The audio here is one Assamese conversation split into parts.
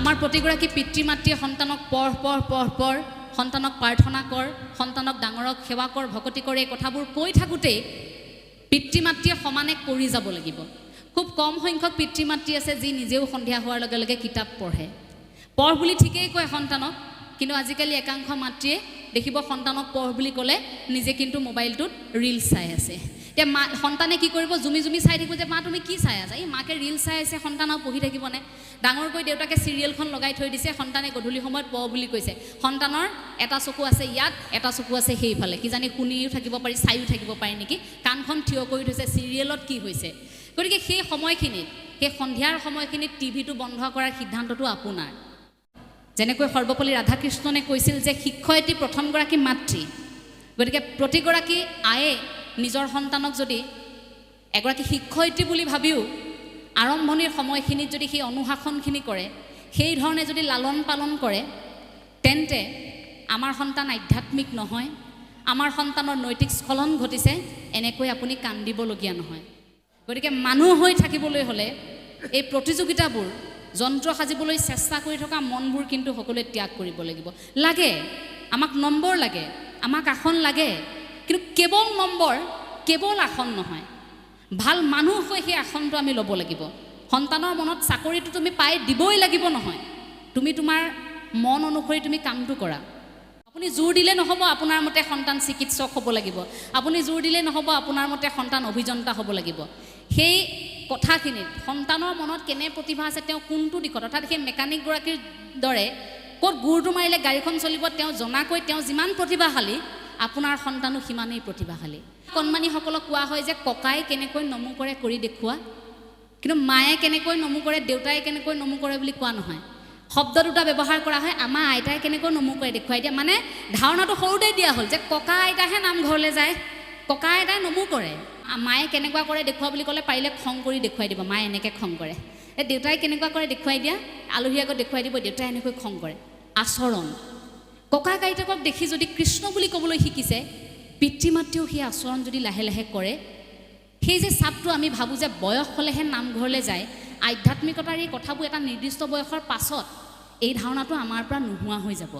আমাৰ প্ৰতিগৰাকী পিতৃ মাতৃয়ে সন্তানক পঢ় সন্তানক প্ৰাৰ্থনা কৰ, সন্তানক ডাঙৰক সেৱা কৰ, ভকতি কৰ, এই কথাবোৰ কৈ থাকোঁতেই পিতৃ মাতৃয়ে সমানে কৰি যাব লাগিব। খুব কম সংখ্যক পিতৃ মাতৃ আছে যি নিজেও সন্ধিয়া হোৱাৰ লগে লগে কিতাপ পঢ়ে। পঢ় বুলি ঠিকেই কয় সন্তানক, কিন্তু আজিকালি একাংশ মাতৃয়ে দেখিব সন্তানক পঢ় বুলি ক'লে নিজে কিন্তু মোবাইলটোত ৰিলছ চাই আছে। এতিয়া সন্তানে কি কৰিব, জুমি চাই থাকিব যে মা তুমি কি চাই আছা? এই মাকে ৰিল চাই আছে, সন্তানক পঢ়ি থাকিবনে? ডাঙৰকৈ দেউতাকে চিৰিয়েলখন লগাই থৈ দিছে, সন্তানে গধূলি সময়ত পঢ় বুলি কৈছে। সন্তানৰ এটা চকু আছে ইয়াত, এটা চকু আছে সেইফালে, কিজানি শুনিও থাকিব পাৰি, চাইও থাকিব পাৰি নেকি, কাণখন থিয় কৰি থৈছে চিৰিয়েলত কি হৈছে। গতিকে সেই সময়খিনিত, সেই সন্ধিয়াৰ সময়খিনিত টিভিটো বন্ধ কৰাৰ সিদ্ধান্তটো আপোনাৰ। যেনেকৈ সৰ্বপল্লী ৰাধাকৃষ্ণনে কৈছিল যে শিক্ষয়িত্ৰী প্ৰথমগৰাকী মাতৃ, গতিকে প্ৰতিগৰাকী আয়ে নিজৰ সন্তানক যদি এগৰাকী শিক্ষয়িত্ৰী বুলি ভাবিও আৰম্ভণিৰ সময়খিনিত যদি সেই অনুশাসনখিনি কৰে, সেই ধৰণে যদি লালন পালন কৰে, তেন্তে আমাৰ সন্তান আধ্যাত্মিক নহয়, আমাৰ সন্তানৰ নৈতিক স্খলন ঘটিছে, এনেকৈ আপুনি কান্দিবলগীয়া নহয়। গতিকে মানুহ হৈ থাকিবলৈ হ'লে এই প্ৰতিযোগিতাবোৰ, যন্ত্ৰ সাজিবলৈ চেষ্টা কৰি থকা মনবোৰ কিন্তু সকলোৱে ত্যাগ কৰিব লাগিব। লাগে, আমাক নম্বৰ লাগে, আমাক আসন লাগে, কিন্তু কেৱল নম্বৰ, কেৱল আসন নহয়, ভাল মানুহ হৈ সেই আসনটো আমি ল'ব লাগিব। সন্তানৰ মনত চাকৰিটো তুমি পাই দিবই লাগিব নহয়, তুমি তোমাৰ মন অনুসৰি তুমি কামটো কৰা। আপুনি জোৰ দিলে নহ'ব আপোনাৰ মতে সন্তান চিকিৎসক হ'ব লাগিব, আপুনি জোৰ দিলে নহ'ব আপোনাৰ মতে সন্তান অভিযন্তা হ'ব লাগিব। সেই কথাখিনিত সন্তানৰ মনত কেনে প্ৰতিভা আছে, তেওঁ কোনটো দিশত, অৰ্থাৎ সেই মেকানিকগৰাকীৰ দৰে ক'ত গুৰটো মাৰিলে গাড়ীখন চলিব তেওঁ জনাকৈ তেওঁ যিমান প্ৰতিভাশালী, আপোনাৰ সন্তানো সিমানেই প্ৰতিভাশালী। কণমানিসকলক কোৱা হয় যে ককাই কেনেকৈ নমু কৰে কৰি দেখুওৱা, কিন্তু মায়ে কেনেকৈ নমু কৰে, দেউতাই কেনেকৈ নমু কৰে বুলি কোৱা নহয়। শব্দ দুটা ব্যৱহাৰ কৰা হয়, আমাৰ আইতাই কেনেকৈ নমু কৰে দেখুৱাই দিয়া, মানে ধাৰণাটো সৰুতেই দিয়া হ'ল যে ককা আইতাহে নামঘৰলৈ যায়, ককা আইতাই নমু কৰে। মায়ে কেনেকুৱা কৰে দেখুওৱা বুলি ক'লে পাৰিলে খং কৰি দেখুৱাই দিব, মায়ে এনেকৈ খং কৰে। দেউতাই কেনেকুৱা কৰে দেখুৱাই দিয়া, আলহী আগত দেখুৱাই দিব, দেউতাই এনেকৈ খং কৰে। আচৰণ, ককা আইতাকক দেখি যদি কৃষ্ণ বুলি ক'বলৈ শিকিছে, পিতৃ মাতৃও সেই আচৰণ যদি লাহে লাহে কৰে, সেই যে চাপটো আমি ভাবোঁ যে বয়স হ'লেহে নামঘৰলৈ যায়, আধ্যাত্মিকতাৰ এই কথাবোৰ এটা নিৰ্দিষ্ট বয়সৰ পাছত এই ধাৰণাটো আমাৰ পৰা নোহোৱা হৈ যাব।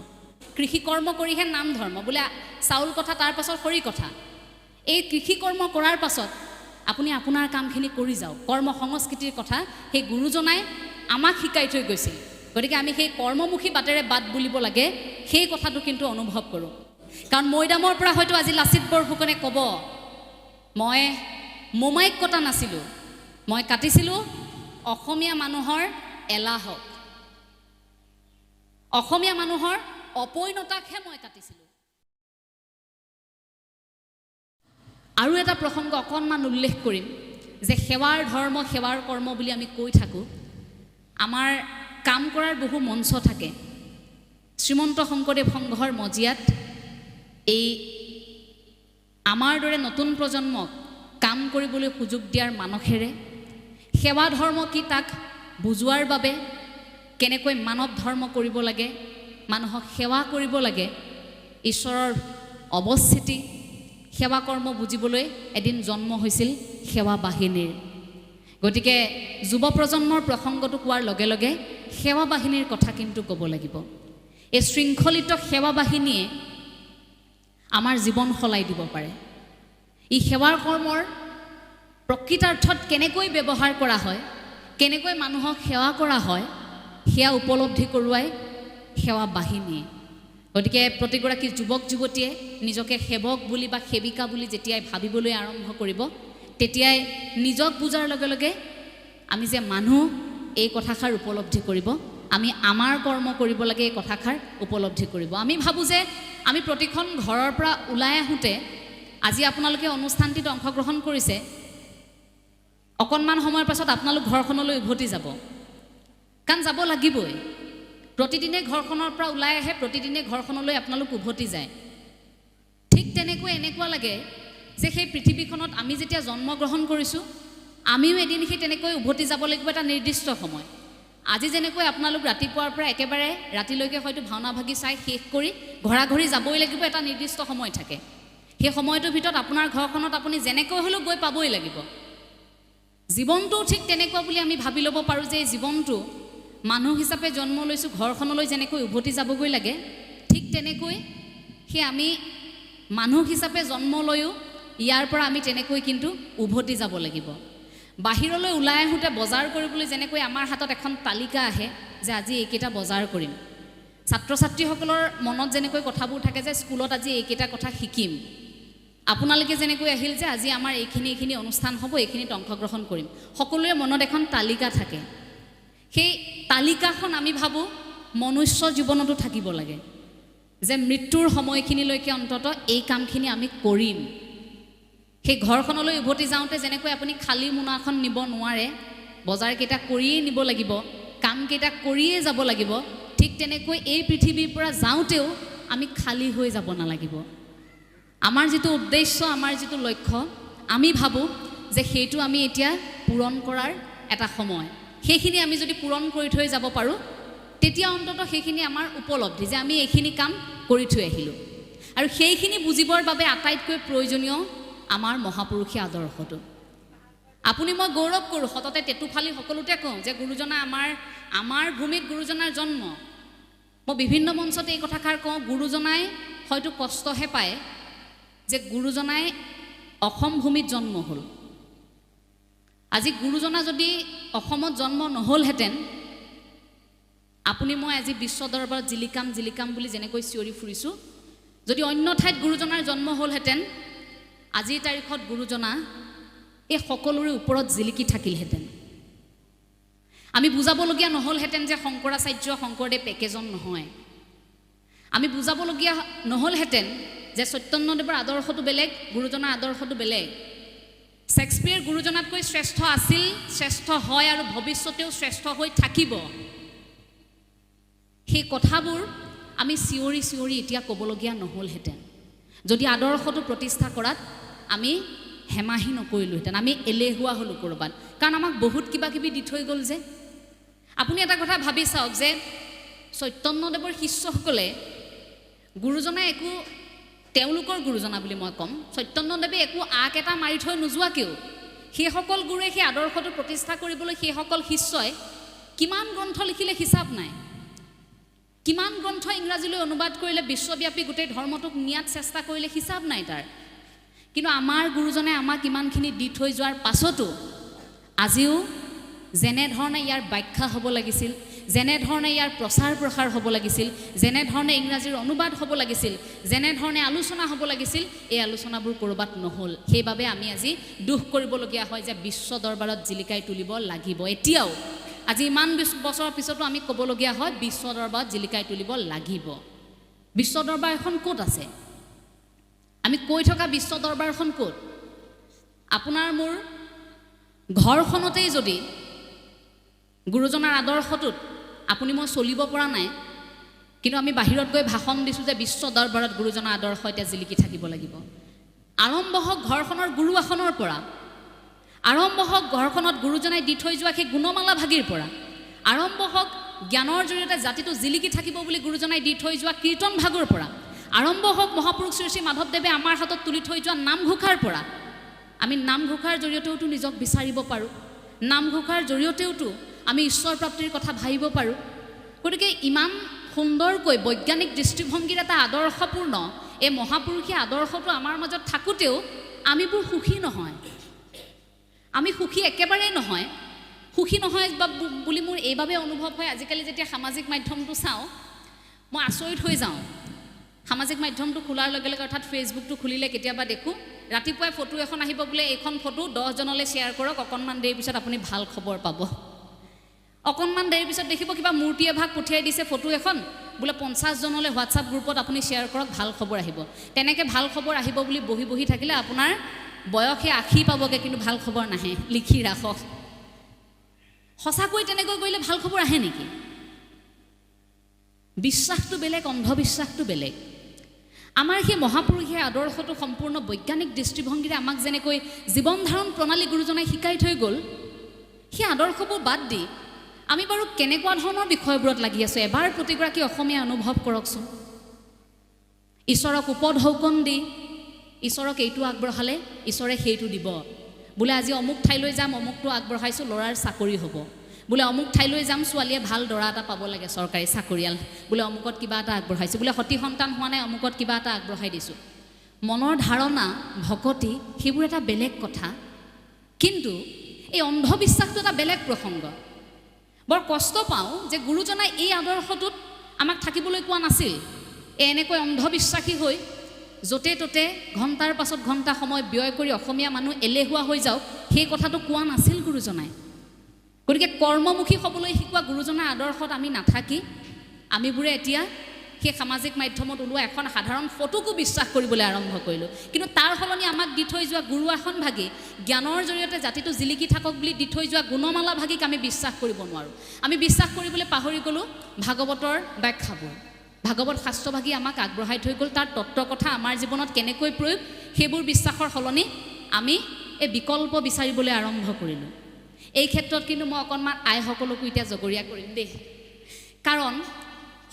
কৃষি কৰ্ম কৰিহে নাম ধৰ্ম, বোলে চাউল কথা তাৰ পাছত খৰি কথা। এই কৃষি কৰ্ম কৰাৰ পাছত আপুনি আপোনাৰ কামখিনি কৰি যাওক। কৰ্ম সংস্কৃতিৰ কথা সেই গুৰুজনাই আমাক শিকাই থৈ গৈছিল। গতিকে আমি সেই কৰ্মমুখী বাটেৰে বাট বুলিব লাগে, সেই কথাটো কিন্তু অনুভৱ কৰোঁ। কাৰণ মৈদামৰ পৰা হয়তো আজি লাচিত বৰফুকনে ক'ব, মই মোমাইক কটা নাছিলোঁ, মই কাটিছিলোঁ অসমীয়া মানুহৰ এলাহক, অসমীয়া মানুহৰ অপৈণতাকহে মই কাটিছিলোঁ। আৰু এটা প্ৰসংগ অকণমান উল্লেখ কৰিম যে সেৱাৰ ধৰ্ম, সেৱাৰ কৰ্ম বুলি আমি কৈ থাকোঁ। আমাৰ কাম কৰাৰ বহু মঞ্চ থাকে। শ্ৰীমন্ত শংকৰদেৱ সংঘৰ মজিয়াত এই আমাৰ দৰে নতুন প্ৰজন্মক কাম কৰিবলৈ সুযোগ দিয়াৰ মানসেৰে সেৱা ধৰ্ম কি তাক বুজোৱাৰ বাবে, কেনেকৈ মানৱ ধৰ্ম কৰিব লাগে, মানুহক সেৱা কৰিব লাগে, ঈশ্বৰৰ অৱস্থিতি, সেৱা কৰ্ম বুজিবলৈ এদিন জন্ম হৈছিল সেৱা বাহিনীৰ। গতিকে যুৱ প্ৰজন্মৰ প্ৰসংগটো কোৱাৰ লগে লগে সেৱা বাহিনীৰ কথা কিন্তু ক'ব লাগিব। এই শৃংখলিত সেৱা বাহিনীয়ে আমাৰ জীৱন সলাই দিব পাৰে। ই সেৱাৰ কৰ্মৰ প্ৰকৃতাৰ্থত কেনেকৈ ব্যৱহাৰ কৰা হয়, কেনেকৈ মানুহক সেৱা কৰা হয়, সেয়া উপলব্ধি কৰোৱাই সেৱা বাহিনীয়ে। গতিকে প্ৰতিগৰাকী যুৱক যুৱতীয়ে নিজকে সেৱক বুলি বা সেৱিকা বুলি যেতিয়াই ভাবিবলৈ আৰম্ভ কৰিব, তেতিয়াই নিজক বুজাৰ লগে লগে আমি যে মানুহ এই কথাষাৰ উপলব্ধি কৰিব, আমি আমাৰ কৰ্ম কৰিব লাগে এই কথাষাৰ উপলব্ধি কৰিব। আমি ভাবোঁ যে আমি প্ৰতিখন ঘৰৰ পৰা ওলাই আহোঁতে, আজি আপোনালোকে অনুষ্ঠানটিত অংশগ্ৰহণ কৰিছে, অকণমান সময়ৰ পাছত আপোনালোক ঘৰখনলৈ উভতি যাব, কাৰণ যাব লাগিবই। প্ৰতিদিনে ঘৰখনৰ পৰা ওলাই আহে, প্ৰতিদিনে ঘৰখনলৈ আপোনালোক উভতি যায়। ঠিক তেনেকৈ এনেকুৱা লাগে যে সেই পৃথিৱীখনত আমি যেতিয়া জন্মগ্ৰহণ কৰিছোঁ, আমিও এদিন সেই তেনেকৈ উভতি যাব লাগিব এটা নিৰ্দিষ্ট সময়। আজি যেনেকৈ আপোনালোক ৰাতিপুৱাৰ পৰা একেবাৰে ৰাতিলৈকে হয়তো ভাওনা ভাগি চাই শেষ কৰি ঘৰা ঘৰি যাবই লাগিব, এটা নিৰ্দিষ্ট সময় থাকে। সেই সময়টোৰ ভিতৰত আপোনাৰ ঘৰখনত আপুনি যেনেকৈ হ'লেও গৈ পাবই লাগিব। জীৱনটো ঠিক তেনেকুৱা বুলি আমি ভাবি ল'ব পাৰোঁ যে এই জীৱনটো মানুহ হিচাপে জন্ম লৈছোঁ, ঘৰখনলৈ যেনেকৈ উভতি যাবগৈ লাগে, ঠিক তেনেকৈ সেই আমি মানুহ হিচাপে জন্ম লৈও ইয়াৰ পৰা আমি তেনেকৈ কিন্তু উভতি যাব লাগিব। বাহিৰলৈ ওলাই আহোঁতে বজাৰ কৰিবলৈ যেনেকৈ আমাৰ হাতত এখন তালিকা আহে যে আজি এইকেইটা বজাৰ কৰিম, ছাত্ৰ ছাত্ৰীসকলৰ মনত যেনেকৈ কথাবোৰ থাকে যে স্কুলত আজি এইকেইটা কথা শিকিম, আপোনালোকে যেনেকৈ আহিল যে আজি আমাৰ এইখিনি অনুষ্ঠান হ'ব, এইখিনিত অংশগ্ৰহণ কৰিম, সকলোৰে মনত এখন তালিকা থাকে। সেই তালিকাখন আমি ভাবোঁ মনুষ্য জীৱনতো থাকিব লাগে যে মৃত্যুৰ সময়খিনিলৈকে অন্তত এই কামখিনি আমি কৰিম। সেই ঘৰখনলৈ উভতি যাওঁতে যেনেকৈ আপুনি খালী মোনাখন নিব নোৱাৰে, বজাৰকেইটা কৰিয়েই নিব লাগিব, কামকেইটা কৰিয়েই যাব লাগিব, ঠিক তেনেকৈ এই পৃথিৱীৰ পৰা যাওঁতেও আমি খালী হৈ যাব নালাগিব। আমাৰ যিটো উদ্দেশ্য, আমাৰ যিটো লক্ষ্য, আমি ভাবোঁ যে সেইটো আমি এতিয়া পূৰণ কৰাৰ এটা সময়। সেইখিনি আমি যদি পূৰণ কৰি থৈ যাব পাৰোঁ, তেতিয়া অন্তত সেইখিনি আমাৰ উপলব্ধি যে আমি এইখিনি কাম কৰি থৈ আহিলোঁ। আৰু সেইখিনি বুজিবৰ বাবে আটাইতকৈ প্ৰয়োজনীয় আমাৰ মহাপুৰুষীয় আদৰ্শটো। আপুনি মই গৌৰৱ কৰোঁ, সততে টেটুফালি সকলোতে কওঁ যে গুৰুজনা আমাৰ ভূমিত গুৰুজনাৰ জন্ম। মই বিভিন্ন মঞ্চতে এই কথাষাৰ কওঁ, গুৰুজনাই হয়তো কষ্টহে পায় যে গুৰুজনাই অসম ভূমিত জন্ম হ'ল। আজি গুৰুজনা যদি অসমত জন্ম নহ'লহেঁতেন, আপুনি মই আজি বিশ্ব দৰবাৰত জিলিকাম বুলি যেনেকৈ চিঞৰি ফুৰিছোঁ, যদি অন্য ঠাইত গুৰুজনাৰ জন্ম হ'লহেঁতেন, আজিৰ তাৰিখত গুৰুজনা এই সকলোৰে ওপৰত জিলিকি থাকিলহেঁতেন। আমি বুজাবলগীয়া নহ'লহেঁতেন যে শংকৰাচাৰ্য শংকৰদেৱ একেজন নহয়। আমি বুজাবলগীয়া নহ'লহেঁতেন যে চৈতন্যদেৱৰ আদৰ্শটো বেলেগ, গুৰুজনাৰ আদৰ্শটো বেলেগ। শেক্সপিয়াৰ গুৰুজনাতকৈ শ্ৰেষ্ঠ আছিল, শ্ৰেষ্ঠ হয় আৰু ভৱিষ্যতেও শ্ৰেষ্ঠ হৈ থাকিব। সেই কথাবোৰ আমি চিঞৰি এতিয়া ক'বলগীয়া নহ'লহেঁতেন যদি আদৰ্শটো প্ৰতিষ্ঠা কৰাত আমি হেমাহি নকৰিলোহেঁতেন, আমি এলেহুৱা হ'লোঁ ক'ৰবাত। কাৰণ আমাক বহুত কিবা কিবি দি থৈ গ'ল যে। আপুনি এটা কথা ভাবি চাওক যে চৈতন্যদেৱৰ শিষ্যসকলে গুৰুজনাই একো, তেওঁলোকৰ গুৰুজনা বুলি মই ক'ম, চৈতন্যদেৱে একো আগ এটা মাৰি থৈ নোযোৱাকেও সেইসকল গুৰুৱে সেই আদৰ্শটো প্ৰতিষ্ঠা কৰিবলৈ সেইসকল শিষ্যই কিমান গ্ৰন্থ লিখিলে হিচাপ নাই, কিমান গ্ৰন্থ ইংৰাজীলৈ অনুবাদ কৰিলে, বিশ্বব্যাপী গোটেই ধৰ্মটোক নিয়াত চেষ্টা কৰিলে হিচাপ নাই তাৰ। কিন্তু আমাৰ গুৰুজনে আমাক ইমানখিনি দি থৈ যোৱাৰ পাছতো আজিও যেনেধৰণে ইয়াৰ ব্যাখ্যা হ'ব লাগিছিল, যেনেধৰণে ইয়াৰ প্ৰচাৰ প্ৰসাৰ হ'ব লাগিছিল, যেনেধৰণে ইংৰাজীৰ অনুবাদ হ'ব লাগিছিল, যেনেধৰণে আলোচনা হ'ব লাগিছিল, এই আলোচনাবোৰ ক'ৰবাত নহ'ল। সেইবাবে আমি আজি দুখ কৰিবলগীয়া হয় যে বিশ্ব দৰবাৰত জিলিকাই তুলিব লাগিব। এতিয়াও আজি ইমান বছৰৰ পিছতো আমি ক'বলগীয়া হয় বিশ্ব দৰবাৰত জিলিকাই তুলিব লাগিব। বিশ্ব দৰবাৰ এখন ক'ত আছে? আমি কৈ থকা বিশ্ব দৰবাৰখন ক'ত? আপোনাৰ মোৰ ঘৰখনতেই যদি গুৰুজনাৰ আদৰ্শটোত আপুনি মই চলিব পৰা নাই, কিন্তু আমি বাহিৰত গৈ ভাষণ দিছোঁ যে বিশ্ব দৰবাৰত গুৰুজনাৰ আদৰ্শ এতিয়া জিলিকি থাকিব লাগিব। আৰম্ভ হওক ঘৰখনৰ গুৰু আসনৰ পৰা, আৰম্ভ হওক ঘৰখনত গুৰুজনাই দি থৈ যোৱা সেই গুণমালা ভাগিৰ পৰা, আৰম্ভ হওক জ্ঞানৰ জৰিয়তে জাতিটো জিলিকি থাকিব বুলি গুৰুজনাই দি থৈ যোৱা কীৰ্তন ভাগৰ পৰা, আৰম্ভ হওক মহাপুৰুষ শ্ৰী শ্ৰী মাধৱদেৱে আমাৰ হাতত তুলি থৈ যোৱা নামঘোষাৰ পৰা। আমি নামঘোষাৰ জৰিয়তেওতো নিজক বিচাৰিব পাৰোঁ, নামঘোষাৰ জৰিয়তেওতো আমি ঈশ্বৰ প্ৰাপ্তিৰ কথা ভাবিব পাৰোঁ। গতিকে ইমান সুন্দৰকৈ বৈজ্ঞানিক দৃষ্টিভংগীৰ এটা আদৰ্শপূৰ্ণ এই মহাপুৰুষীয় আদৰ্শটো আমাৰ মাজত থাকোঁতেও আমিবোৰ সুখী নহয়। আমি সুখী একেবাৰেই নহয়। সুখী নহয় বুলি মোৰ এইবাবে অনুভৱ হয়, আজিকালি যেতিয়া সামাজিক মাধ্যমটো চাওঁ মই আচৰিত হৈ যাওঁ। সামাজিক মাধ্যমটো খোলাৰ লগে লগে অৰ্থাৎ ফেচবুকটো খুলিলে কেতিয়াবা দেখোঁ ৰাতিপুৱাই ফটো এখন আহিব, বোলে এইখন ফটো 10 জনলৈ শ্বেয়াৰ কৰক, অকণমান দেৰিৰ পিছত আপুনি ভাল খবৰ পাব। অকণমান দেৰিৰ পিছত দেখিব কিবা মূৰ্তি এভাগ পঠিয়াই দিছে ফটো এখন, বোলে 50 জনলৈ হোৱাটছআপ গ্ৰুপত আপুনি শ্বেয়াৰ কৰক, ভাল খবৰ আহিব। তেনেকৈ ভাল খবৰ আহিব বুলি বহি থাকিলে আপোনাৰ বয়সে 80 পাবগৈ, কিন্তু ভাল খবৰ নাহে। লিখি ৰাখক, সঁচাকৈ তেনেকৈ কৰিলে ভাল খবৰ আহে নেকি? বিশ্বাসটো বেলেগ, অন্ধবিশ্বাসটো বেলেগ। আমাৰ সেই মহাপুৰুষীয় আদৰ্শটো সম্পূৰ্ণ বৈজ্ঞানিক দৃষ্টিভংগীৰে আমাক যেনেকৈ জীৱন ধাৰণ প্ৰণালী গুৰুজনাই শিকাই থৈ গ'ল, সেই আদৰ্শবোৰ বাদ দি আমি বাৰু কেনেকুৱা ধৰণৰ বিষয়বোৰত লাগি আছোঁ এবাৰ প্ৰতিগৰাকী অসমীয়া অনুভৱ কৰকচোন। ঈশ্বৰক উপঢৌকন দি ঈশ্বৰক এইটো আগবঢ়ালে ঈশ্বৰে সেইটো দিব। বোলে আজি অমুক ঠাইলৈ যাম, অমুকটো আগবঢ়াইছোঁ, ল'ৰাৰ চাকৰি হ'ব। বোলে অমুক ঠাইলৈ যাম, ছোৱালীয়ে ভাল দৰা এটা পাব লাগে, চৰকাৰী চাকৰিয়াল, বোলে অমুকত কিবা এটা আগবঢ়াইছোঁ, বোলে সতি সন্তান হোৱা নাই, অমুকত কিবা এটা আগবঢ়াই দিছোঁ। মনৰ ধাৰণা, ভকতি, সেইবোৰ এটা বেলেগ কথা। কিন্তু এই অন্ধবিশ্বাসটো এটা বেলেগ প্ৰসংগ। বৰ কষ্ট পাওঁ যে গুৰুজনাই এই আদৰ্শটোত আমাক থাকিবলৈ কোৱা নাছিল। এনেকৈ অন্ধবিশ্বাসী হৈ য'তে ত'তে ঘণ্টাৰ পাছত ঘণ্টা সময় ব্যয় কৰি অসমীয়া মানুহ এলেহুৱা হৈ যাওক, সেই কথাটো কোৱা নাছিল গুৰুজনাই। গতিকে কৰ্মমুখী হ'বলৈ শিকোৱা গুৰুজনাৰ আদৰ্শত আমি নাথাকি আমিবোৰে এতিয়া সেই সামাজিক মাধ্যমত ওলোৱা এখন সাধাৰণ ফটোকো বিশ্বাস কৰিবলৈ আৰম্ভ কৰিলোঁ। কিন্তু তাৰ সলনি আমাক দি থৈ যোৱা গুৰু আসন ভাগি, জ্ঞানৰ জৰিয়তে জাতিটো জিলিকি থাকক বুলি দি থৈ যোৱা গুণমালা ভাগিক আমি বিশ্বাস কৰিব নোৱাৰোঁ। আমি বিশ্বাস কৰিবলৈ পাহৰি গ'লোঁ ভাগৱতৰ ব্যাখ্যাবোৰ। ভাগৱত শাস্ত্ৰভাগী আমাক আগবঢ়াই থৈ গ'ল, তাৰ তত্ত্ব কথা আমাৰ জীৱনত কেনেকৈ প্ৰয়োগ, সেইবোৰ বিশ্বাসৰ সলনি আমি এই বিকল্প বিচাৰিবলৈ আৰম্ভ কৰিলোঁ। এই ক্ষেত্ৰত কিন্তু মই অকণমান আইসকলকো এতিয়া জগৰীয়া কৰিম দেই, কাৰণ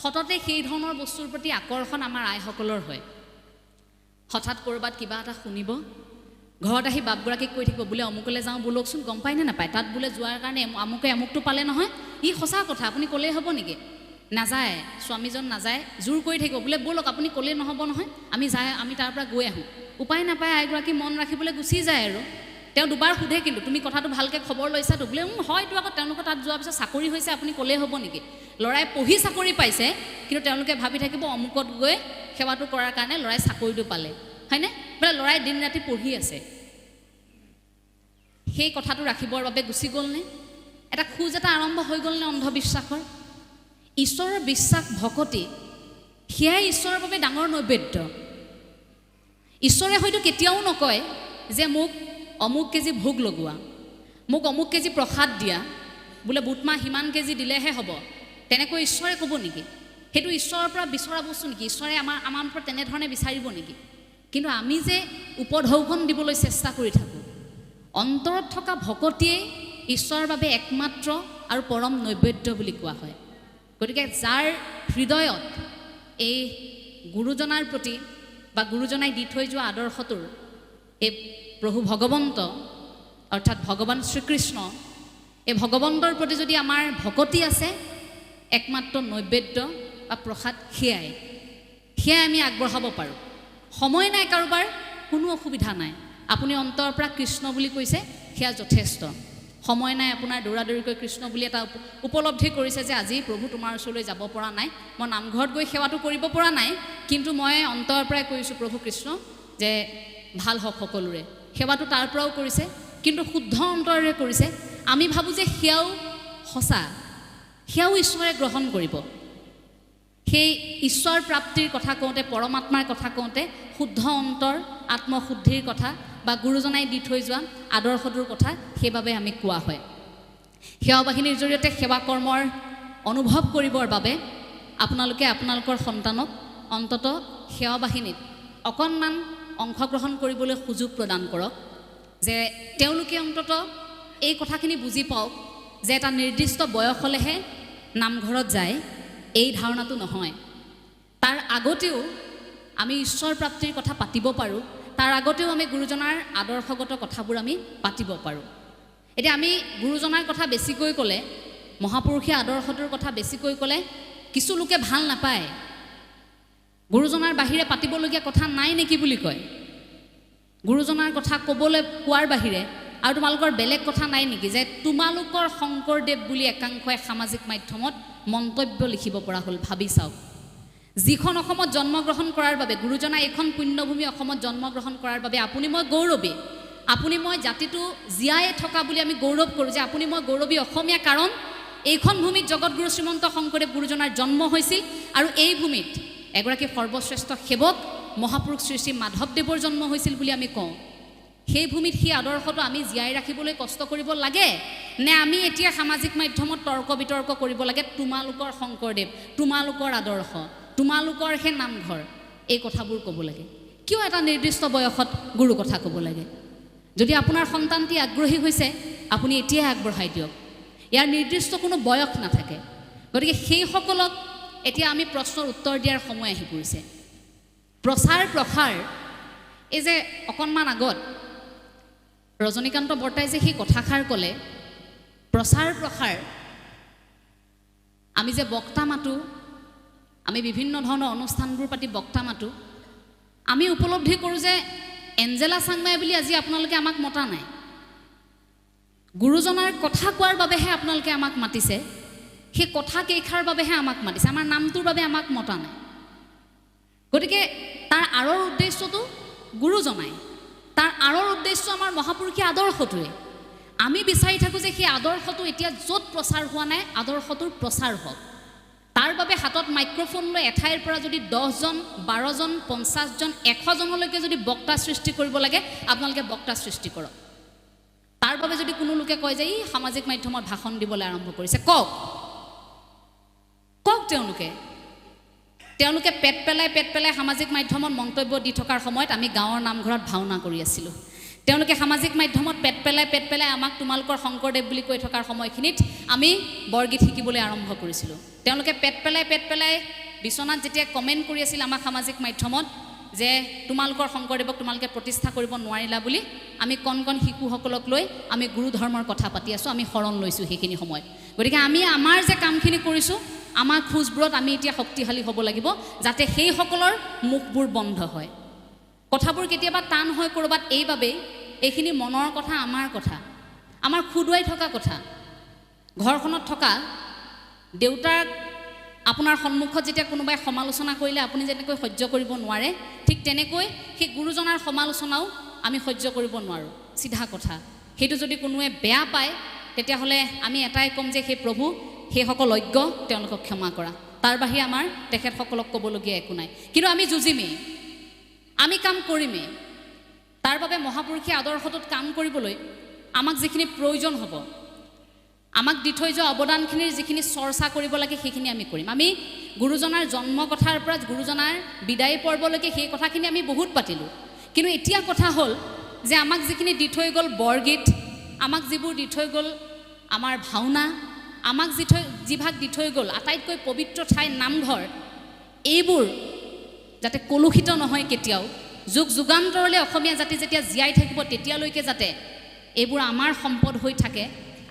সততে সেই ধৰণৰ বস্তুৰ প্ৰতি আকৰ্ষণ আমাৰ আইসকলৰ হয়। হঠাৎ ক'ৰবাত কিবা এটা শুনিব, ঘৰত আহি বাপগৰাকীক কৈ থাকিব, বোলে অমুকলৈ যাওঁ ব'লকচোন, গম পায়নে নাপায়, তাত বোলে যোৱাৰ কাৰণে আমুকে আমুকটো পালে নহয়, ই সঁচা কথা, আপুনি ক'লেই হ'ব নেকি? নাযায়, স্বামীজন নাযায়, জোৰ কৰি থাকিব, বোলে ব'লক আপুনি ক'লেই নহ'ব নহয়, আমি তাৰ পৰা গৈ আহোঁ। উপায় নাপায়, আইগৰাকী মন ৰাখিবলৈ গুচি যায় আৰু। তেওঁ দুবাৰ সোধে কিন্তু, তুমি কথাটো ভালকৈ খবৰ লৈছাতো? বোলে হয়তো আকৌ তেওঁলোকৰ তাত যোৱাৰ পিছত চাকৰি হৈছে, আপুনি ক'লেই হ'ব নেকি? ল'ৰাই পঢ়ি চাকৰি পাইছে, কিন্তু তেওঁলোকে ভাবি থাকিব অমুকত গৈ সেৱাটো কৰাৰ কাৰণে ল'ৰাই চাকৰিটো পালে, হয়নে? বোলে ল'ৰাই দিন ৰাতি পঢ়ি আছে। সেই কথাটো ৰাখিবৰ বাবে গুচি গ'লনে? এটা খোজ এটা আৰম্ভ হৈ গ'লনে অন্ধবিশ্বাসৰ? ঈশ্বৰৰ বিশ্বাস, ভকতি, সেয়াই ঈশ্বৰৰ বাবে ডাঙৰ নৈবেদ্য। ঈশ্বৰে হয়তো কেতিয়াও নকয় যে মোক অমুক কেজি ভোগ লগোৱা, মোক অমুক কেজি প্ৰসাদ দিয়া, বোলে বুটমাহ সিমান কেজি দিলেহে হ'ব, তেনেকৈ ঈশ্বৰে ক'ব নেকি? সেইটো ঈশ্বৰৰ পৰা বিচৰা বস্তু নেকি? ঈশ্বৰে আমাৰ পৰা তেনেধৰণে বিচাৰিব নেকি? কিন্তু আমি যে উপঢৌকন দিবলৈ চেষ্টা কৰি থাকোঁ, অন্তৰত থকা ভকতিয়েই ঈশ্বৰৰ বাবে একমাত্ৰ আৰু পৰম নৈবেদ্য বুলি কোৱা হয়। গতিকে যাৰ হৃদয়ত এই গুৰুজনাৰ প্ৰতি বা গুৰুজনাই দি থৈ যোৱা আদৰ্শটোৰ, এই প্ৰভু ভগৱন্ত অৰ্থাৎ ভগৱান শ্ৰীকৃষ্ণ, এই ভগৱন্তৰ প্ৰতি যদি আমাৰ ভকতি আছে, একমাত্ৰ নৈবেদ্য বা প্ৰসাদ সেয়াই আমি আগবঢ়াব পাৰোঁ। সময় নাই কাৰোবাৰ, কোনো অসুবিধা নাই, আপুনি অন্তৰৰ পৰা কৃষ্ণ বুলি কৈছে, সেয়া যথেষ্ট। সময় নাই আপোনাৰ, দৌৰাদৌৰিকৈ কৃষ্ণ বুলি এটা উপলব্ধি কৰিছে যে আজি প্ৰভু তোমাৰ ওচৰলৈ যাব পৰা নাই, মই নামঘৰত গৈ সেৱাটো কৰিব পৰা নাই, কিন্তু মই অন্তৰৰ পৰাই কৰিছোঁ প্ৰভু কৃষ্ণ যে ভাল হওক সকলোৰে, সেৱাটো তাৰ পৰাও কৰিছে, কিন্তু শুদ্ধ অন্তৰেৰে কৰিছে। আমি ভাবোঁ যে সেয়াও সঁচা, সেয়াও ঈশ্বৰে গ্ৰহণ কৰিব। সেই ঈশ্বৰ প্ৰাপ্তিৰ কথা কওঁতে, পৰমাত্মাৰ কথা কওঁতে শুদ্ধ অন্তৰ, আত্মশুদ্ধিৰ কথা বা গুৰুজনাই দি থৈ যোৱা আদৰ্শটোৰ কথা সেইবাবে আমি কোৱা হয়। সেৱা বাহিনীৰ জৰিয়তে সেৱা কৰ্মৰ অনুভৱ কৰিবৰ বাবে আপোনালোকে আপোনালোকৰ সন্তানক অন্ততঃ সেৱা বাহিনীত অকণমান অংশগ্ৰহণ কৰিবলৈ সুযোগ প্ৰদান কৰক, যে তেওঁলোকে অন্ততঃ এই কথাখিনি বুজি পাওক যে এটা নিৰ্দিষ্ট বয়স হ'লেহে নামঘৰত যায়, এই ধাৰণাটো নহয়। তাৰ আগতেও আমি ঈশ্বৰ প্ৰাপ্তিৰ কথা পাতিব পাৰোঁ, তাৰ আগতেও আমি গুৰুজনাৰ আদৰ্শগত কথাবোৰ আমি পাতিব পাৰোঁ। এতিয়া আমি গুৰুজনাৰ কথা বেছিকৈ ক'লে, মহাপুৰুষীয়া আদৰ্শটোৰ কথা বেছিকৈ ক'লে কিছু লোকে ভাল নাপায়, গুৰুজনাৰ বাহিৰে পাতিবলগীয়া কথা নাই নেকি বুলি কয়। গুৰুজনাৰ কথা ক'বলৈ কোৱাৰ বাহিৰে আৰু তোমালোকৰ বেলেগ কথা নাই নেকি, যে তোমালোকৰ শংকৰদেৱ বুলি একাংশই সামাজিক মাধ্যমত মন্তব্য লিখিব পৰা হ'ল। ভাবি চাওক, যিখন অসমত জন্মগ্ৰহণ কৰাৰ বাবে, গুৰুজনা এইখন পুণ্যভূমি অসমত জন্মগ্ৰহণ কৰাৰ বাবে আপুনি মই গৌৰৱী, আপুনি মই জাতিটো জীয়াই থকা বুলি আমি গৌৰৱ কৰোঁ যে আপুনি মই গৌৰৱী অসমীয়া, কাৰণ এইখন ভূমিত জগতগুৰু শ্ৰীমন্ত শংকৰদেৱ গুৰুজনাৰ জন্ম হৈছিল, আৰু এই ভূমিত এগৰাকী সৰ্বশ্ৰেষ্ঠ সেৱক মহাপুৰুষ শ্ৰী শ্ৰী মাধৱদেৱৰ জন্ম হৈছিল বুলি আমি কওঁ। সেই ভূমিত সেই আদৰ্শটো আমি জীয়াই ৰাখিবলৈ কষ্ট কৰিব লাগে নে আমি এতিয়া সামাজিক মাধ্যমত তৰ্ক বিতৰ্ক কৰিব লাগে, তোমালোকৰ শংকৰদেৱ, তোমালোকৰ আদৰ্শ, তোমালোকৰ সেই নামঘৰ, এই কথাবোৰ ক'ব লাগে? কিয় এটা নিৰ্দিষ্ট বয়সত গুৰু কথা ক'ব লাগে? যদি আপোনাৰ সন্তানটি আগ্ৰহী হৈছে, আপুনি এতিয়াই আগবঢ়াই দিয়ক, ইয়াৰ নিৰ্দিষ্ট কোনো বয়স নাথাকে। গতিকে সেইসকলক এতিয়া আমি প্ৰশ্নৰ উত্তৰ দিয়াৰ সময় আহি পৰিছে। প্ৰচাৰ প্ৰসাৰ, এই যে অকণমান আগত ৰজনীকান্ত বৰ্তাই যে সেই কথাষাৰ ক'লে, প্ৰচাৰ প্ৰসাৰ আমি যে বক্তা মাতোঁ, আমি বিভিন্ন ধৰণৰ অনুষ্ঠানবোৰ পাতি বক্তা মাতোঁ, আমি উপলব্ধি কৰোঁ যে এঞ্জেলা চাংমাই বুলি আজি আপোনালোকে আমাক মতা নাই। গুৰুজনাৰ কথা কোৱাৰ বাবেহে আপোনালোকে আমাক মাতিছে, সেই কথা কেইষাৰ বাবেহে আমাক মাতিছে, আমাৰ নামটোৰ বাবে আমাক মতা নাই। গতিকে তাৰ আঁৰৰ উদ্দেশ্যটো গুৰুজনাই, তাৰ আঁৰৰ উদ্দেশ্য আমাৰ মহাপুৰুষীয় আদৰ্শটোৱে। আমি বিচাৰি থাকোঁ যে সেই আদৰ্শটো এতিয়া য'ত প্ৰচাৰ হোৱা নাই, আদৰ্শটোৰ প্ৰচাৰ হওক। তাৰ বাবে হাতত মাইক্ৰফোন লৈ এঠাইৰ পৰা যদি 10জন, 12জন, 50জন, 100জনলৈকে যদি বক্তা সৃষ্টি কৰিব লাগে, আপোনালোকে বক্তা সৃষ্টি কৰক। তাৰ বাবে যদি কোনো লোকে কয় যে ই সামাজিক মাধ্যমত ভাষণ দিবলৈ আৰম্ভ কৰিছে, কওক তেওঁলোকে পেট পেলাই সামাজিক মাধ্যমত মন্তব্য দি থকাৰ সময়ত আমি গাঁৱৰ নামঘৰত ভাওনা কৰি আছিলোঁ। তেওঁলোকে সামাজিক মাধ্যমত পেট পেলাই আমাক তোমালোকৰ শংকৰদেৱ বুলি কৈ থকাৰ সময়খিনিত আমি বৰগীত শিকিবলৈ আৰম্ভ কৰিছিলোঁ। তেওঁলোকে পেট পেলাই বিচনাত যেতিয়া কমেণ্ট কৰি আছিল আমাক সামাজিক মাধ্যমত যে তোমালোকৰ শংকৰদেৱক তোমালোকে প্ৰতিষ্ঠা কৰিব নোৱাৰিলা বুলি, আমি কণ শিশুসকলক লৈ আমি গুৰু ধৰ্মৰ কথা পাতি আছোঁ, আমি শৰণ লৈছোঁ সেইখিনি সময়ত। গতিকে আমি আমাৰ যে কামখিনি কৰিছোঁ, আমাৰ খোজবোৰত আমি এতিয়া শক্তিশালী হ'ব লাগিব, যাতে সেইসকলৰ মুখবোৰ বন্ধ হয়। কথাবোৰ কেতিয়াবা টান হয় ক'ৰবাত এইবাবেই, এইখিনি মনৰ কথা, আমাৰ খুদুৱাই থকা কথা। ঘৰখনত থকা দেউতাক আপোনাৰ সন্মুখত যেতিয়া কোনোবাই সমালোচনা কৰিলে আপুনি যেনেকৈ সহ্য কৰিব নোৱাৰে, ঠিক তেনেকৈ সেই গুৰুজনাৰ সমালোচনাও আমি সহ্য কৰিব নোৱাৰোঁ। চিধা কথা। সেইটো যদি কোনোৱে বেয়া পায়, তেতিয়াহ'লে আমি এটাই ক'ম যে সেই প্ৰভু, সেইসকল অজ্ঞ, তেওঁলোকক ক্ষমা কৰা। তাৰ বাহিৰে আমাৰ তেখেতসকলক ক'বলগীয়া একো নাই। কিন্তু আমি যুঁজিমেই, আমি কাম কৰিমেই। তাৰ বাবে মহাপুৰুষীয় আদৰ্শটোত কাম কৰিবলৈ আমাক যিখিনি প্ৰয়োজন হ'ব, আমাক দি থৈ যোৱা অৱদানখিনিৰ যিখিনি চৰ্চা কৰিব লাগে, সেইখিনি আমি কৰিম। আমি গুৰুজনাৰ জন্ম কথাৰ পৰা গুৰুজনাৰ বিদায় পৰ্বলৈকে সেই কথাখিনি আমি বহুত পাতিলোঁ। কিন্তু এতিয়া কথা হ'ল যে আমাক যিখিনি দি থৈ গ'ল বৰগীত, আমাক যিবোৰ দি থৈ গ'ল আমাৰ ভাওনা, আমাক যিভাগ দি থৈ গ'ল আটাইতকৈ পবিত্ৰ ঠাই নামঘৰ, এইবোৰ যাতে কলুষিত নহয় কেতিয়াও, যুগান্তৰলৈ অসমীয়া জাতি যেতিয়া জীয়াই থাকিব তেতিয়ালৈকে যাতে এইবোৰ আমাৰ সম্পদ হৈ থাকে,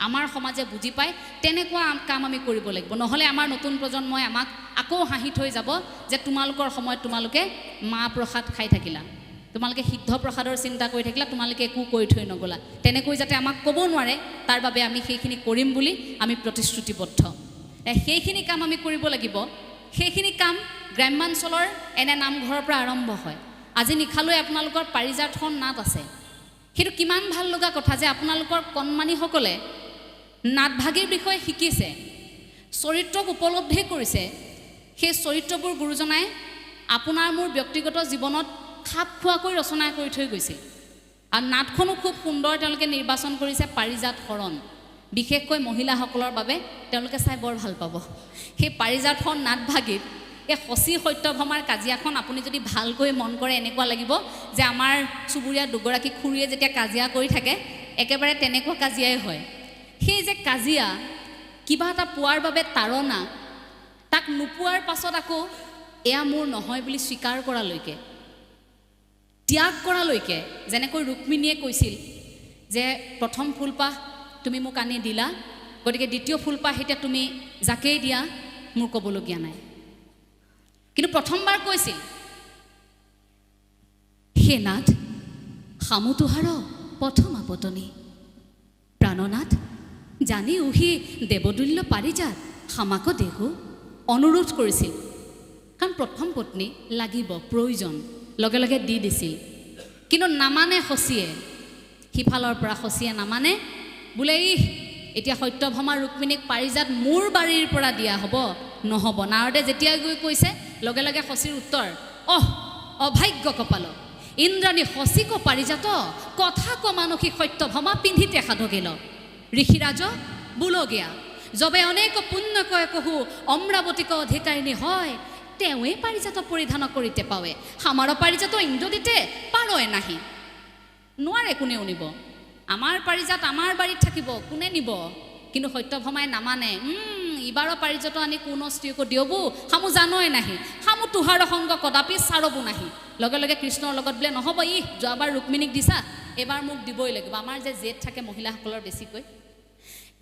আমাৰ সমাজে বুজি পায়, তেনেকুৱা কাম আমি কৰিব লাগিব। নহ'লে আমাৰ নতুন প্ৰজন্মই আমাক আকৌ হাঁহি থৈ যাব যে তোমালোকৰ সময়ত তোমালোকে মাহ প্ৰসাদ খাই থাকিলা, তোমালোকে সিদ্ধ প্ৰসাদৰ চিন্তা কৰি থাকিলা, তোমালোকে একো কৰি থৈ নগ'লা। তেনেকৈ যাতে আমাক ক'ব নোৱাৰে, তাৰ বাবে আমি সেইখিনি কৰিম বুলি আমি প্ৰতিশ্ৰুতিবদ্ধ। সেইখিনি কাম আমি কৰিব লাগিব। সেইখিনি কাম গ্ৰাম্যাঞ্চলৰ এনে নামঘৰৰ পৰা আৰম্ভ হয়। আজি নিশালৈ আপোনালোকৰ পাৰিজাতখন নাট আছে। সেইটো কিমান ভাল লগা কথা যে আপোনালোকৰ কণমানিসকলে নাটভাগীৰ বিষয়ে শিকিছে, চৰিত্ৰক উপলব্ধি কৰিছে। সেই চৰিত্ৰবোৰ গুৰুজনাই আপোনাৰ মোৰ ব্যক্তিগত জীৱনত খাপ খোৱাকৈ ৰচনা কৰি থৈ গৈছিল। আৰু নাটখনো খুব সুন্দৰ তেওঁলোকে নিৰ্বাচন কৰিছে, পাৰিজাত শৰণ, বিশেষকৈ মহিলাসকলৰ বাবে তেওঁলোকে চাই বৰ ভাল পাব। সেই পাৰিজাতখন নাটভাগীত এই শচী সত্যভামাৰ কাজিয়াখন আপুনি যদি ভালকৈ মন কৰে, এনেকুৱা লাগিব যে আমাৰ চুবুৰীয়া দুগৰাকী খুৰীয়ে যেতিয়া কাজিয়া কৰি থাকে, একেবাৰে তেনেকুৱা কাজিয়াই হয়। সেই যে কাজিয়া, কিবা এটা পোৱাৰ বাবে তাৰণা, তাক নোপোৱাৰ পাছত আকৌ এয়া মোৰ নহয় বুলি স্বীকাৰ কৰালৈকে, ত্যাগ কৰালৈকে, যেনেকৈ ৰুক্মিণীয়ে কৈছিল যে প্ৰথম ফুলপাহ তুমি মোক আনি দিলা, গতিকে দ্বিতীয় ফুলপাহ এতিয়া তুমি যাকেই দিয়া মোৰ ক'বলগীয়া নাই। কিন্তু প্ৰথমবাৰ কৈছিল, হে নাথ সামু তোহাৰ প্ৰথম আপতনি, প্ৰাণনাথ জানি উহি দেৱদুল্য পাৰিজাত সামাক দেহো, অনুৰোধ কৰিছিল। কাৰণ প্ৰথম পত্নী লাগিব, প্ৰয়োজন, লগে লগে দি দিছিল। কিন্তু নামানে শচীয়ে, সিফালৰ পৰা শচীয়ে নামানে, বোলে এতিয়া সত্যভামা ৰুক্মিণীক পাৰিজাত মোৰ বাৰীৰ পৰা দিয়া হ'ব, নহ'ব। নাৰদে যেতিয়া গৈ কৈছে, লগে লগে শচীৰ উত্তৰ, অভাগ্য কপাল, ইন্দ্ৰাণী শচীক পাৰিজাত, কথা ক মানসী সত্যভামা পিন্ধিতে সাধগিল, ঋষিৰাজ বুলগীয়া, যবে অনেক পুণ্য কয় কহু অমৰাৱতীক অধিকাৰিণী হয়, তেওঁৱে পাৰিজাত পৰিধান কৰিতে পাৱে, আমাৰ পাৰিজাত ইন্দ্ৰদিতে পাৰয় নাহি। নোৱাৰে কোনেও নিব, আমাৰ পাৰিজাত আমাৰ বাৰীত থাকিব, কোনে নিব? কিন্তু সত্যভামাই নামানে, ইবাৰ পাৰিজাত আনি কোন স্ত্ৰীকো দিয়বো, সামু জানই নাহি, সামু তোহাৰ সংগ কদাপি চাৰবো নাহি। লগে লগে কৃষ্ণৰ লগত বোলে নহ'ব, যোৱাবাৰ ৰুক্মিণীক দিছা, এইবাৰ মোক দিবই লাগিব। আমাৰ যে জেদ থাকে মহিলাসকলৰ বেছিকৈ,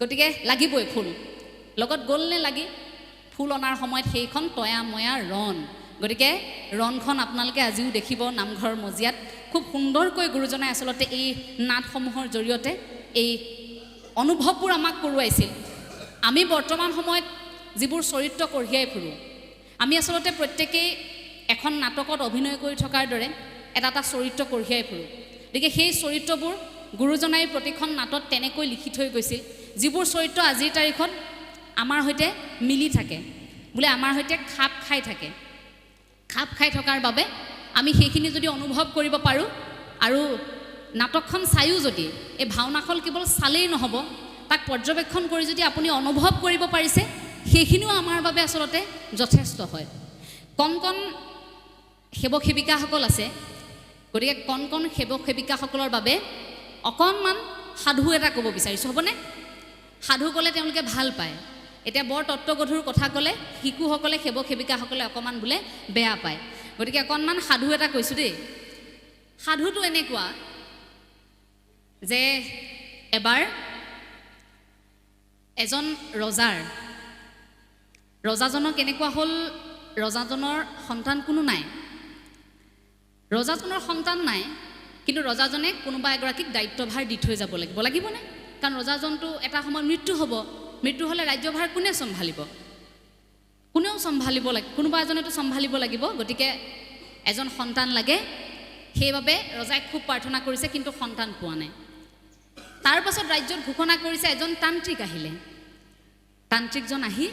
গতিকে লাগিবই ফুল। লগত গ'ল নে লাগি? ফুল অনাৰ সময়ত সেইখন তয়া ময়া ৰণ। গতিকে ৰণখন আপোনালোকে আজিও দেখিব নামঘৰ মজিয়াত খুব সুন্দৰকৈ গুৰুজনাই আচলতে এই নাটসমূহৰ জৰিয়তে এই অনুভৱবোৰ আমাক কৰোৱাইছিল। আমি বৰ্তমান সময়ত যিবোৰ চৰিত্ৰ কঢ়িয়াই ফুৰোঁ, আমি আচলতে প্ৰত্যেকেই এখন নাটকত অভিনয় কৰি থকাৰ দৰে এটা এটা চৰিত্ৰ কঢ়িয়াই ফুৰোঁ। গতিকে সেই চৰিত্ৰবোৰ গুৰুজনাই প্ৰতিখন নাটত তেনেকৈ লিখি থৈ গৈছিল, যিবোৰ চৰিত্ৰ আজিৰ তাৰিখত আমাৰ সৈতে মিলি থাকে, বোলে আমাৰ সৈতে খাপ খাই থাকে। খাপ খাই থকাৰ বাবে আমি সেইখিনি যদি অনুভৱ কৰিব পাৰোঁ, আৰু নাটকখন চায়ো যদি এই ভাওনাখন কেৱল চালেই নহ'ব, তাক পৰ্যবেক্ষণ কৰি যদি আপুনি অনুভৱ কৰিব পাৰিছে, সেইখিনিও আমাৰ বাবে আচলতে যথেষ্ট হয়। কণ কণ সেৱক সেৱিকাসকল আছে, গতিকে কণ কণ সেৱক সেৱিকাসকলৰ বাবে অকণমান সাধু এটা ক'ব বিচাৰিছোঁ, হ'বনে? সাধু ক'লে তেওঁলোকে ভাল পায়। এতিয়া বৰ তত্ত্বগধুৰ কথা ক'লে শিশুসকলে সেৱক সেৱিকাসকলে অকণমান বোলে বেয়া পায়। গতিকে অকণমান সাধু এটা কৈছোঁ দেই। সাধুটো এনেকুৱা যে এবাৰ এজন ৰজাজনৰ কেনেকুৱা হ'ল, ৰজাজনৰ সন্তান কোনো নাই। ৰজাজনৰ সন্তান নাই, কিন্তু ৰজাজনে কোনোবা এগৰাকীক দায়িত্বভাৰ দি থৈ যাব লাগিবনে? কাৰণ ৰজাজনটো এটা সময়ত মৃত্যু হ'ব। মৃত্যু হ'লে ৰাজ্যভাৰ কোনে চম্ভালিব? কোনেও চম্ভালিব লাগে, কোনোবা এজনেতো চম্ভালিব লাগিব। গতিকে এজন সন্তান লাগে, সেইবাবে ৰজাই খুব প্ৰাৰ্থনা কৰিছে, কিন্তু সন্তান পোৱা নাই। তাৰ পাছত ৰাজ্যত ঘোষণা কৰিছে এজন তান্ত্ৰিক আহিলে। তান্ত্ৰিকজন আহি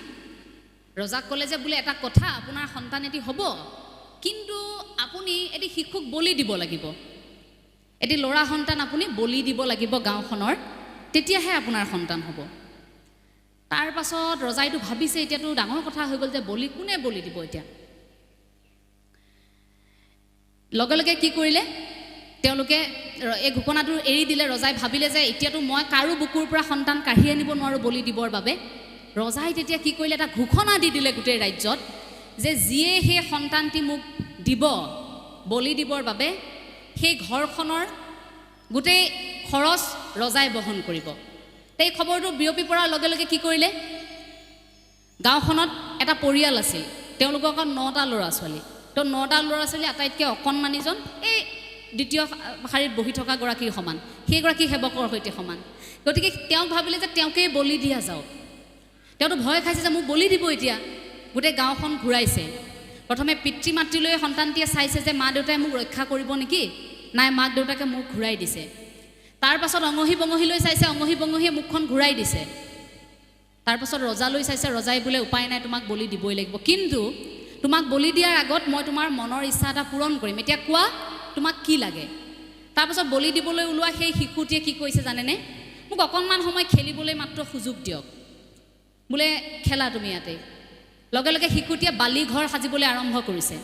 ৰজাক ক'লে যে বোলে এটা কথা, আপোনাৰ সন্তান এটি হ'ব, কিন্তু আপুনি এটি শিশুক বলি দিব লাগিব। এটি ল'ৰা সন্তান আপুনি বলি দিব লাগিব গাঁওখনৰ, তেতিয়াহে আপোনাৰ সন্তান হ'ব। তাৰ পাছত ৰজাইটো ভাবিছে এতিয়াতো ডাঙৰ কথা হৈ গ'ল যে কোনে বলি দিব এতিয়া। লগে লগে কি কৰিলে, তেওঁলোকে এই ঘোষণাটো এৰি দিলে। ৰজাই ভাবিলে যে এতিয়াতো মই কাৰো বুকুৰ পৰা সন্তান কাঢ়ি আনিব নোৱাৰোঁ বলি দিবৰ বাবে। ৰজাই তেতিয়া কি কৰিলে, এটা ঘোষণা দি দিলে গোটেই ৰাজ্যত যে যিয়ে সেই সন্তানটি মোক দিব বলি দিবৰ বাবে, সেই ঘৰখনৰ গোটেই খৰচ ৰজাই বহন কৰিব। এই খবৰটো বিয়পি পৰাৰ লগে লগে কি কৰিলে, গাঁওখনত এটা পৰিয়াল আছিল, তেওঁলোকৰ অকল 9টা ল'ৰা ছোৱালী। তো 9টা ল'ৰা ছোৱালী আটাইতকৈ অকণমানিজন এই দ্বিতীয় শাৰীত বহি থকা গৰাকীৰ সমান, সেইগৰাকী সেৱকৰ সৈতে সমান। গতিকে তেওঁক ভাবিলে যে তেওঁকেই বলি দিয়া যাওক। তেওঁতো ভয় খাইছে যে মোক বলি দিব এতিয়া। গোটেই গাঁওখন ঘূৰাইছে। প্ৰথমে পিতৃ মাতৃলৈ সন্তানটিয়ে চাইছে যে মা দেউতাই মোক ৰক্ষা কৰিব নেকি, নাই মাক দেউতাকে মোক ঘূৰাই দিছে। তাৰ পাছত অঙহী বঙহীলৈ চাইছে, অঙহী বঙহীয়ে মুখখন ঘূৰাই দিছে। তাৰ পাছত ৰজালৈ চাইছে, ৰজাই বোলে উপায় নাই, তোমাক বলি দিবই লাগিব, কিন্তু তোমাক বলি দিয়াৰ আগত মই তোমাৰ মনৰ ইচ্ছা এটা পূৰণ কৰিম, এতিয়া কোৱা তোমাক কি লাগে। তাৰপাছত বলি দিবলৈ ওলোৱা সেই শিশুটিয়ে কি কৰিছে জানেনে, মোক অকণমান সময় খেলিবলৈ মাত্ৰ সুযোগ দিয়ক, বোলে খেলা তুমি ইয়াতে। লগে লগে শিশুটিয়ে বালিঘৰ সাজিবলৈ আৰম্ভ কৰিছে।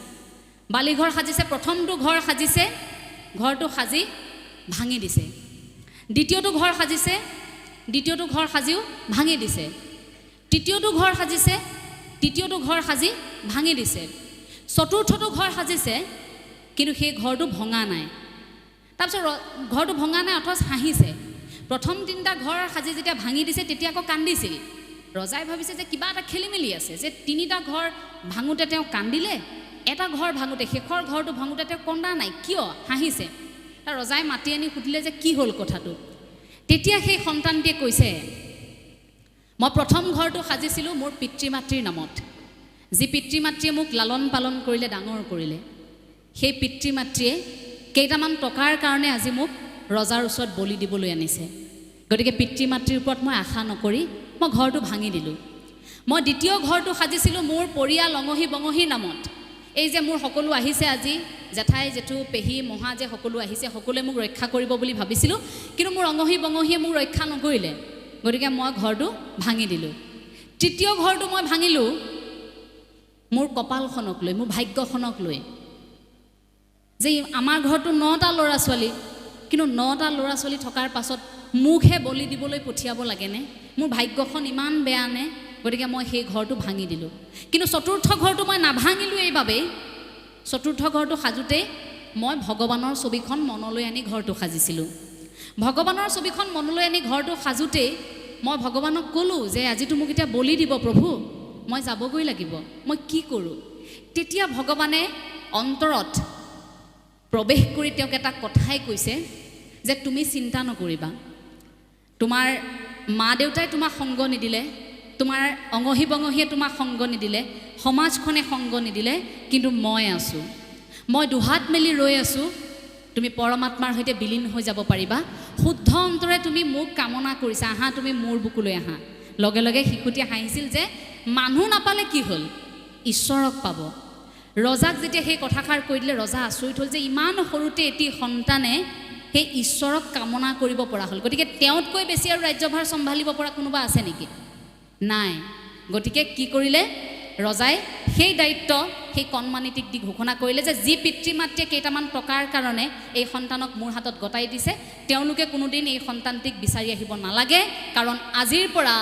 বালিঘৰ সাজিছে, প্ৰথমটো ঘৰ সাজিছে, ঘৰটো সাজি ভাঙি দিছে। দ্বিতীয়টো ঘৰ সাজিছে, দ্বিতীয়টো ঘৰ সাজিও ভাঙি দিছে। তৃতীয়টো ঘৰ সাজিছে, তৃতীয়টো ঘৰ সাজি ভাঙি দিছে। চতুৰ্থটো ঘৰ সাজিছে, কিন্তু সেই ঘৰটো ভঙা নাই। তাৰপিছত ঘৰটো ভঙা নাই অথচ হাঁহিছে। প্ৰথম 3টা ঘৰ সাজি যেতিয়া ভাঙি দিছে, তেতিয়া আকৌ কান্দিছিল। ৰজাই ভাবিছে যে কিবা এটা খেলি মেলি আছে, যে 3টা ঘৰ ভাঙোতে তেওঁ কান্দিলে, এটা ঘৰ ভাঙোতে, শেষৰ ঘৰটো ভাঙোতে তেওঁ কন্দা নাই, কিয় হাঁহিছে। ৰজাই মাতি আনি সুধিলে যে কি হ'ল কথাটো। তেতিয়া সেই সন্তানটিয়ে কৈছে, মই প্ৰথম ঘৰটো সাজিছিলোঁ মোৰ পিতৃ মাতৃৰ নামত, যি পিতৃ মাতৃয়ে মোক লালন পালন কৰিলে, ডাঙৰ কৰিলে। সেই পিতৃ মাতৃয়ে কেইটামান টকাৰ কাৰণে আজি মোক ৰজাৰ ওচৰত বলি দিবলৈ আনিছে। গতিকে পিতৃ মাতৃৰ ওপৰত মই আশা নকৰি মই ঘৰটো ভাঙি দিলোঁ। মই দ্বিতীয় ঘৰটো সাজিছিলোঁ মোৰ পৰিয়াল অঙহী বঙহীৰ নামত। এই যে মোৰ সকলো আহিছে আজি, জেঠাই জেঠু পেহী মহা যে সকলো আহিছে, সকলোৱে মোক ৰক্ষা কৰিব বুলি ভাবিছিলোঁ, কিন্তু মোৰ অঙহী বঙহীয়ে মোক ৰক্ষা নকৰিলে। গতিকে মই ঘৰটো ভাঙি দিলোঁ। তৃতীয় ঘৰটো মই ভাঙিলোঁ মোৰ কপালখনক লৈ, মোৰ ভাগ্যখনক লৈ, যে আমাৰ ঘৰটো 9টা ল'ৰা ছোৱালী, কিন্তু 9টা ল'ৰা ছোৱালী থকাৰ পাছত মোকহে বলি দিবলৈ পঠিয়াব লাগেনে? মোৰ ভাগ্যখন ইমান বেয়া নে? গতিকে মই সেই ঘৰটো ভাঙি দিলোঁ। কিন্তু চতুৰ্থ ঘৰটো মই নাভাঙিলোঁ এইবাবেই, চতুৰ্থ ঘৰটো সাজোঁতেই মই ভগৱানৰ ছবিখন মনলৈ আনি ঘৰটো সাজিছিলোঁ। ভগৱানৰ ছবিখন মনলৈ আনি ঘৰটো সাজোঁতেই মই ভগৱানক ক'লোঁ যে আজিতো মোক এতিয়া বলি দিব প্ৰভু, মই যাবগৈ লাগিব, মই কি কৰোঁ? তেতিয়া ভগৱানে অন্তৰত প্ৰৱেশ কৰি তেওঁক এটা কথাই কৈছে যে তুমি চিন্তা নকৰিবা, তোমাৰ মা দেউতাই তোমাক সংগ নিদিলে, তোমাৰ অঙহী বঙহীয়ে তোমাক সংগ নিদিলে, সমাজখনে সংগ নিদিলে, কিন্তু মই আছোঁ, মই দুহাত মেলি ৰৈ আছোঁ, তুমি পৰমাত্মাৰ সৈতে বিলীন হৈ যাব পাৰিবা। শুদ্ধ অন্তৰে তুমি মোক কামনা কৰিছা, আহা তুমি মোৰ বুকুলৈ আহা। লগে লগে শিশুটিয়ে হাঁহিছিল যে মানুহ নাপালে কি হ'ল, ঈশ্বৰক পাব। ৰজাক যেতিয়া সেই কথাষাৰ কৈ দিলে, ৰজা আচৰিত হ'ল যে ইমান সৰুতে এটি সন্তানে সেই ঈশ্বৰক কামনা কৰিব পৰা হ'ল। গতিকে তেওঁতকৈ বেছি আৰু ৰাজ্যভাৰ চম্ভালিব পৰা কোনোবা আছে নেকি? নাই। গতিকে কি কৰিলে ৰজাই? সেই দায়িত্ব সেই কণমানিটিক দি ঘোষণা কৰিলে যে যি পিতৃ মাতৃয়ে কেইটামান টকাৰ কাৰণে এই সন্তানক মোৰ হাতত গতাই দিছে, তেওঁলোকে কোনোদিন এই সন্তানটিক বিচাৰি আহিব নালাগে, কাৰণ আজিৰ পৰা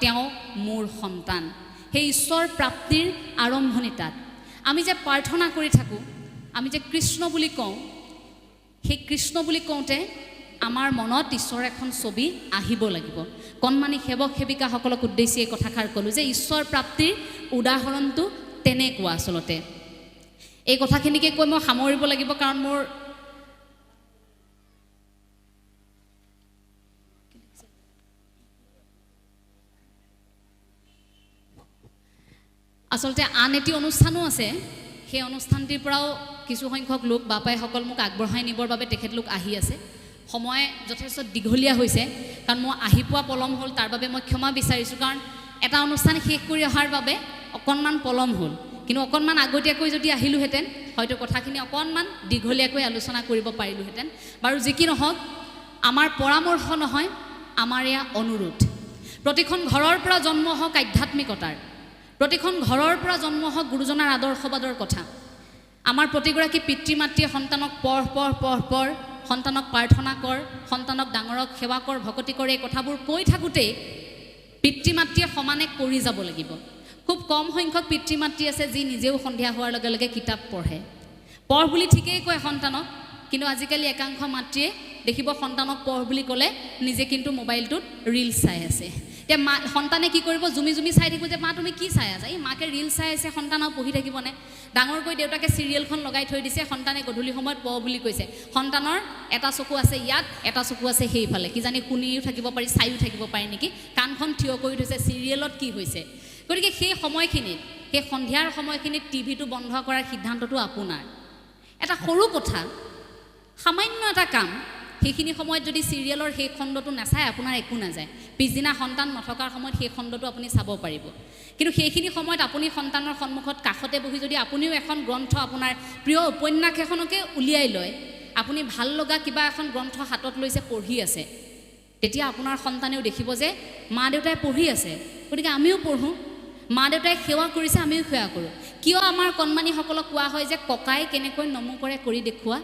তেওঁ মোৰ সন্তান। সেই ঈশ্বৰ প্ৰাপ্তিৰ আৰম্ভণি তাত। আমি যে প্ৰাৰ্থনা কৰি থাকোঁ, আমি যে কৃষ্ণ বুলি কওঁ, সেই কৃষ্ণ বুলি কওঁতে আমাৰ মনত ঈশ্বৰৰ এখন ছবি আহিব লাগিব। কণমানি সেৱক সেৱিকাসকলক উদ্দেশ্যি এই কথাষাৰ ক'লোঁ যে ঈশ্বৰ প্ৰাপ্তিৰ উদাহৰণটো তেনেকুৱা। আচলতে এই কথাখিনিকে কৈ মই সামৰিব লাগিব, কাৰণ মোৰ আচলতে আন এটি অনুষ্ঠানো আছে। সেই অনুষ্ঠানটিৰ পৰাও কিছু সংখ্যক লোক বাপাইসকল মোক আগবঢ়াই নিবৰ বাবে তেখেতলোক আহি আছে। সময় যথেষ্ট দীঘলীয়া হৈছে, কাৰণ মই আহি পোৱা পলম হ'ল, তাৰ বাবে মই ক্ষমা বিচাৰিছোঁ। কাৰণ এটা অনুষ্ঠান শেষ কৰি অহাৰ বাবে অকণমান পলম হ'ল, কিন্তু অকণমান আগতীয়াকৈ যদি আহিলোহেঁতেন হয়তো কথাখিনি অকণমান দীঘলীয়াকৈ আলোচনা কৰিব পাৰিলোহেঁতেন। বাৰু যি কি নহওক, আমাৰ পৰামৰ্শ নহয়, আমাৰ এয়া অনুৰোধ। প্ৰতিখন ঘৰৰ পৰা জন্ম হওক আধ্যাত্মিকতাৰ, প্ৰতিখন ঘৰৰ পৰা জন্ম হওক গুৰুজনাৰ আদৰ্শবাদৰ কথা। আমাৰ প্ৰতিগৰাকী পিতৃ মাতৃয়ে সন্তানক পঢ়, সন্তানক প্ৰাৰ্থনা কৰ, সন্তানক ডাঙৰক সেৱা কৰ, ভকতি কৰ, এই কথাবোৰ কৈ থাকোঁতেই পিতৃ মাতৃয়ে সমানে কৰি যাব লাগিব। খুব কম সংখ্যক পিতৃ মাতৃ আছে যি নিজেও সন্ধিয়া হোৱাৰ লগে লগে কিতাপ পঢ়ে। পঢ় বুলি ঠিকেই কয় সন্তানক, কিন্তু আজিকালি একাংশ মাতৃয়ে দেখিব সন্তানক পঢ় বুলি ক'লে নিজে কিন্তু মোবাইলটোত ৰিলছ চাই আছে। এতিয়া সন্তানে কি কৰিব? জুমি জুমি চাই থাকিব যে মা তুমি কি চাই আছা? এই মাকে ৰিল চাই আছে, সন্তানক পঢ়ি থাকিবনে? ডাঙৰকৈ দেউতাকে চিৰিয়েলখন লগাই থৈ দিছে, সন্তানে গধূলি সময়ত পঢ় বুলি কৈছে। সন্তানৰ এটা চকু আছে ইয়াত, এটা চকু আছে সেইফালে, কিজানি শুনিও থাকিব পাৰি, চাইও থাকিব পাৰি নেকি, কাণখন থিয় কৰি থৈছে চিৰিয়েলত কি হৈছে। গতিকে সেই সময়খিনিত, সেই সন্ধিয়াৰ সময়খিনিত টিভিটো বন্ধ কৰাৰ সিদ্ধান্তটো আপোনাৰ। এটা সৰু কথা, সামান্য এটা কাম, সেইখিনি সময়ত যদি চিৰিয়েলৰ সেই খণ্ডটো নাচায় আপোনাৰ একো নাযায়। পিছদিনা সন্তান নথকাৰ সময়ত সেই খণ্ডটো আপুনি চাব পাৰিব। কিন্তু সেইখিনি সময়ত আপুনি সন্তানৰ সন্মুখত কাষতে বহি যদি আপুনিও এখন গ্ৰন্থ, আপোনাৰ প্ৰিয় উপন্যাস এখনকে উলিয়াই লয়, আপুনি ভাল লগা কিবা এখন গ্ৰন্থ হাতত লৈছে, পঢ়ি আছে, তেতিয়া আপোনাৰ সন্তানেও দেখিব যে মা দেউতাই পঢ়ি আছে, গতিকে আমিও পঢ়োঁ। মা দেউতাই সেৱা কৰিছে, আমিও সেৱা কৰোঁ। কিয় আমাৰ কণমানিসকলক কোৱা হয় যে ককাই কেনেকৈ নমু কৰে কৰি দেখুওৱা,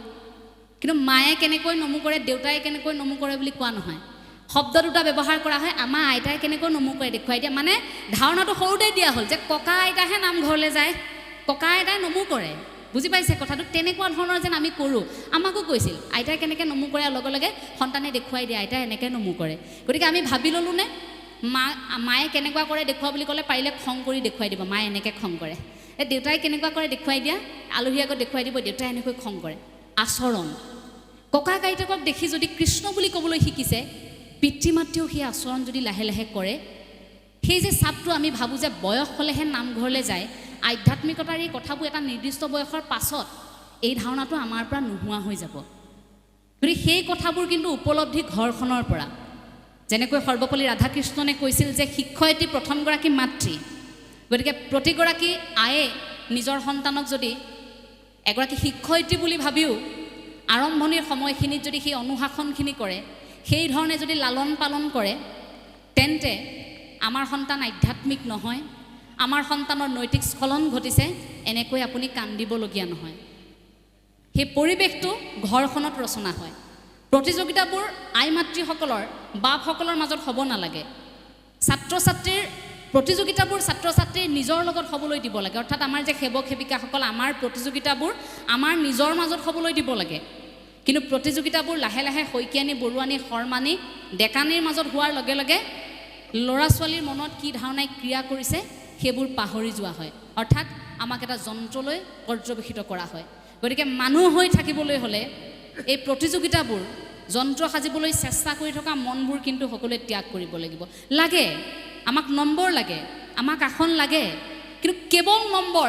কিন্তু মায়ে কেনেকৈ নমু কৰে, দেউতাই কেনেকৈ নমু কৰে বুলি কোৱা নহয়। শব্দ দুটা ব্যৱহাৰ কৰা হয়, আমাৰ আইতাই কেনেকৈ নমু কৰে দেখুৱাই দিয়া। মানে ধাৰণাটো সৰুতেই দিয়া হ'ল যে ককা আইতাহে নামঘৰলৈ যায়, ককা আইতাই নমু কৰে। বুজি পাইছে কথাটো? তেনেকুৱা ধৰণৰ যেন আমি কৰোঁ। আমাকো কৈছিল আইতাই কেনেকৈ নমু কৰে, লগে লগে সন্তানে দেখুৱাই দিয়ে আইতাই এনেকৈ নমু কৰে। গতিকে আমি ভাবি ল'লোঁ নে মায়ে কেনেকুৱা কৰে দেখুওৱা বুলি ক'লে পাৰিলে খং কৰি দেখুৱাই দিব, মায়ে এনেকৈ খং কৰে। এই দেউতাই কেনেকুৱা কৰে দেখুৱাই দিয়া, আলহী আগত দেখুৱাই দিব, দেউতাই এনেকৈ খং কৰে। আচৰণ, ককা আইতাকক দেখি যদি কৃষ্ণ বুলি ক'বলৈ শিকিছে, পিতৃ মাতৃয়েও সেই আচৰণ যদি লাহে লাহে কৰে, সেই যে চাপটো আমি ভাবোঁ যে বয়স হ'লেহে নামঘৰলৈ যায়, আধ্যাত্মিকতাৰ এই কথাবোৰ এটা নিৰ্দিষ্ট বয়সৰ পাছত এই ধাৰণাটো আমাৰ পৰা নোহোৱা হৈ যাব। গতিকে সেই কথাবোৰ কিন্তু উপলব্ধি ঘৰখনৰ পৰা। যেনেকৈ সৰ্বপল্লী ৰাধাকৃষ্ণনে কৈছিল যে শিক্ষয়িত্ৰী প্ৰথমগৰাকী মাতৃ। গতিকে প্ৰতিগৰাকী আয়ে নিজৰ সন্তানক যদি এগৰাকী শিক্ষয়িত্ৰী বুলি ভাবিও আৰম্ভণিৰ সময়খিনিত যদি সেই অনুশাসনখিনি কৰে, সেই ধৰণে যদি লালন পালন কৰে, তেন্তে আমাৰ সন্তান আধ্যাত্মিক নহয়, আমাৰ সন্তানৰ নৈতিক স্খলন ঘটিছে, এনেকৈ আপুনি কান্দিবলগীয়া নহয়। সেই পৰিৱেশটো ঘৰখনত ৰচনা হয়। প্ৰতিযোগিতাবোৰ আই মাতৃসকলৰ, বাপসকলৰ মাজত হ'ব নালাগে। ছাত্ৰ ছাত্ৰীৰ প্ৰতিযোগিতাবোৰ ছাত্ৰ ছাত্ৰীৰ নিজৰ লগত হ'বলৈ দিব লাগে। অৰ্থাৎ আমাৰ যে সেৱক সেৱিকাসকল, আমাৰ প্ৰতিযোগিতাবোৰ আমাৰ নিজৰ মাজত হ'বলৈ দিব লাগে। কিন্তু প্ৰতিযোগিতাবোৰ লাহে লাহে শইকীয়ানী, বৰুৱানী, শৰ্মানী, ডেকানীৰ মাজত হোৱাৰ লগে লগে ল'ৰা ছোৱালীৰ মনত কি ধাৰণাই ক্ৰিয়া কৰিছে সেইবোৰ পাহৰি যোৱা হয় অৰ্থাৎ আমাক এটা যন্ত্ৰলৈ পৰ্যবেক্ষিত কৰা হয় গতিকে মানুহ হৈ থাকিবলৈ হ'লে এই প্ৰতিযোগিতাবোৰ যন্ত্ৰ সাজিবলৈ চেষ্টা কৰি থকা মনবোৰ কিন্তু সকলোৱে ত্যাগ কৰিব লাগিব লাগে আমাক নম্বৰ লাগে আমাক আসন লাগে কিন্তু কেৱল নম্বৰ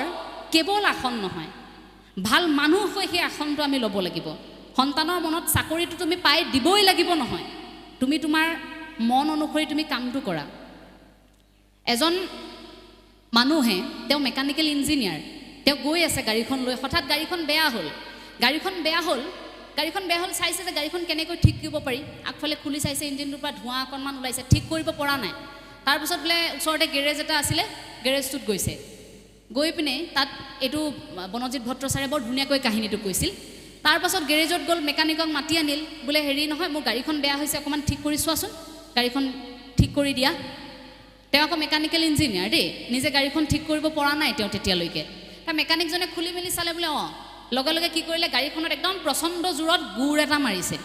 কেৱল আসন নহয় ভাল মানুহ হৈ সেই আসনটো আমি ল'ব লাগিব সন্তানৰ মনত চাকৰিটো তুমি পাই দিবই লাগিব নহয় তুমি তোমাৰ মন অনুসৰি তুমি কামটো কৰা এজন মানুহে তেওঁ মেকানিকেল ইঞ্জিনিয়াৰ তেওঁ গৈ আছে গাড়ীখন লৈ হঠাৎ গাড়ীখন বেয়া হ'ল চাইছে যে গাড়ীখন কেনেকৈ ঠিক কৰিব পাৰি আগফালে খুলি চাইছে ইঞ্জিনটোৰ পৰা ধোঁৱা অকণমান ওলাইছে ঠিক কৰিব পৰা নাই তাৰপিছত বোলে ওচৰতে গেৰেজ এটা আছিলে গেৰেজটোত গৈছে গৈ পিনে তাত এইটো বনজিৎ ভট্টাচাৰ্যই বৰ ধুনীয়াকৈ কাহিনীটো কৈছিল তাৰপাছত গেৰেজত গ'ল মেকানিকক মাতি আনিল বোলে হেৰি নহয় মোৰ গাড়ীখন বেয়া হৈছে অকণমান ঠিক কৰি চোৱাচোন গাড়ীখন ঠিক কৰি দিয়া তেওঁ আকৌ মেকানিকেল ইঞ্জিনিয়াৰ দেই নিজে গাড়ীখন ঠিক কৰিব পৰা নাই তেওঁ তেতিয়ালৈকে তাৰ মেকানিকজনে খুলি মেলি চালে বোলে লগে লগে কি কৰিলে গাড়ীখনত একদম প্ৰচণ্ড জোৰত গুৰ এটা মাৰিছে